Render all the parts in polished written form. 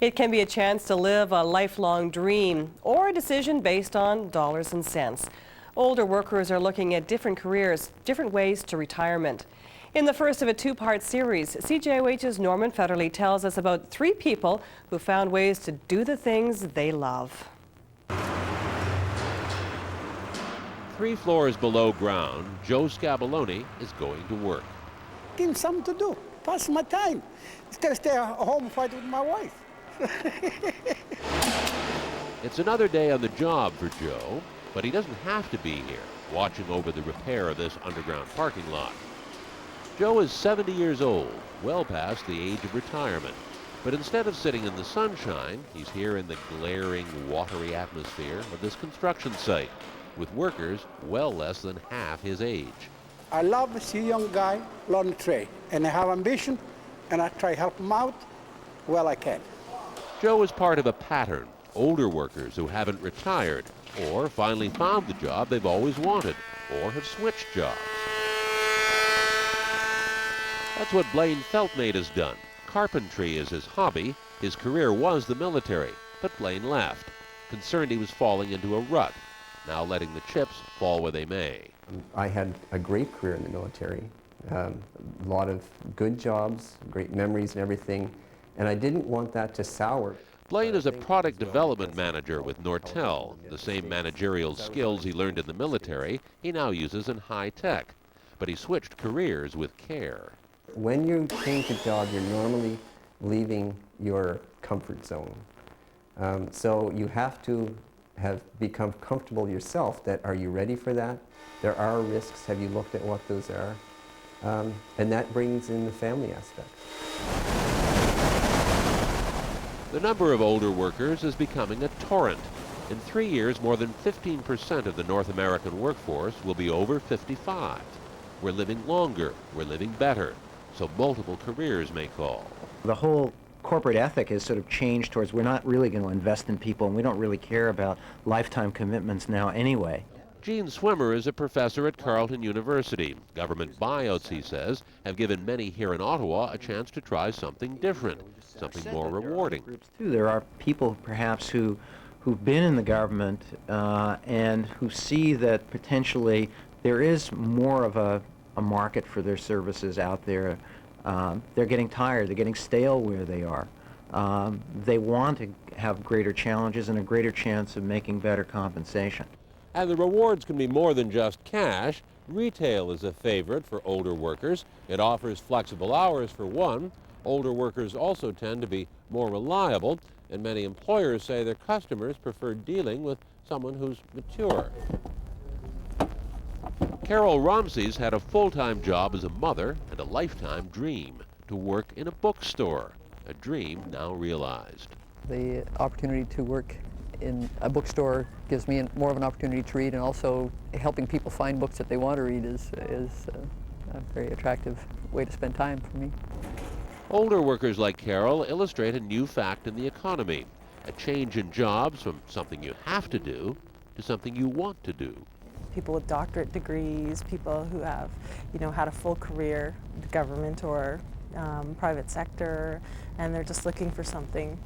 It can be a chance to live a lifelong dream or a decision based on dollars and cents. Older workers are looking at different careers, different ways to retirement. In the first of a two-part series, CJOH's Norman Fetterley tells us about 3 people who found ways to do the things they love. 3 floors below ground, Joe Sgabellone is going to work. Give me something to do, pass my time. Instead of stay at home and fight with my wife. It's another day on the job for Joe, but he doesn't have to be here, watching over the repair of this underground parking lot. Joe is 70 years old, well past the age of retirement. But instead of sitting in the sunshine, he's here in the glaring, watery atmosphere of this construction site, with workers well less than half his age. I love to see a young guy learn the trade, and I have ambition, and I try to help him out well I can. Joe is part of a pattern. Older workers who haven't retired, or finally found the job they've always wanted, or have switched jobs. That's what Blaine Feltmate has done. Carpentry is his hobby. His career was the military, but Blaine left, concerned he was falling into a rut, now letting the chips fall where they may. I had a great career in the military, a lot of good jobs, great memories and everything, and I didn't want that to sour. Blaine is a product development manager with Nortel. The same managerial skills he learned in the military, he now uses in high tech. But he switched careers with care. When you change a job, you're normally leaving your comfort zone. So you have to become comfortable yourself that, are you ready for that? There are risks. Have you looked at what those are? And that brings in the family aspect. The number of older workers is becoming a torrent. In 3 years, more than 15% of the North American workforce will be over 55. We're living longer, we're living better, so multiple careers may call. The whole corporate ethic has sort of changed towards we're not really going to invest in people, and we don't really care about lifetime commitments now anyway. Gene Swimmer is a professor at Carleton University. Government buyouts, he says, have given many here in Ottawa a chance to try something different, something more rewarding. There are people perhaps who've been in the government and who see that potentially there is more of a market for their services out there. They're getting tired, they're getting stale where they are. They want to have greater challenges and a greater chance of making better compensation. And the rewards can be more than just cash. Retail is a favorite for older workers. It offers flexible hours for one. Older workers also tend to be more reliable, and many employers say their customers prefer dealing with someone who's mature. Carol Romsey's had a full-time job as a mother and a lifetime dream to work in a bookstore, a dream now realized. The opportunity to work in a bookstore gives me more of an opportunity to read, and also helping people find books that they want to read is a very attractive way to spend time for me. Older workers like Carol illustrate a new fact in the economy, a change in jobs from something you have to do to something you want to do. People with doctorate degrees, people who have, had a full career in the government or private sector, and they're just looking for something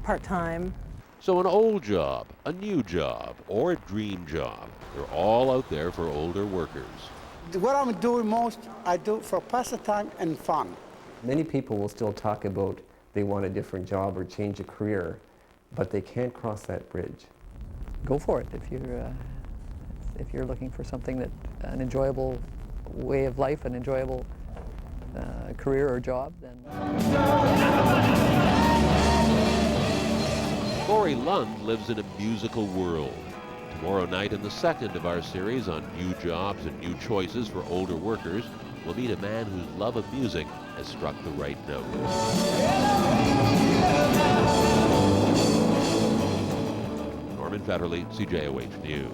part-time. So an old job, a new job, or a dream job, they're all out there for older workers. What I'm doing most, I do for pastime and fun. Many people will still talk about they want a different job or change a career, but they can't cross that bridge. Go for it if you're looking for something that an enjoyable way of life, an enjoyable career or job, then. Corey Lund lives in a musical world. Tomorrow night in the second of our series on new jobs and new choices for older workers, we'll meet a man whose love of music has struck the right note. Norman Fetterley, CJOH News.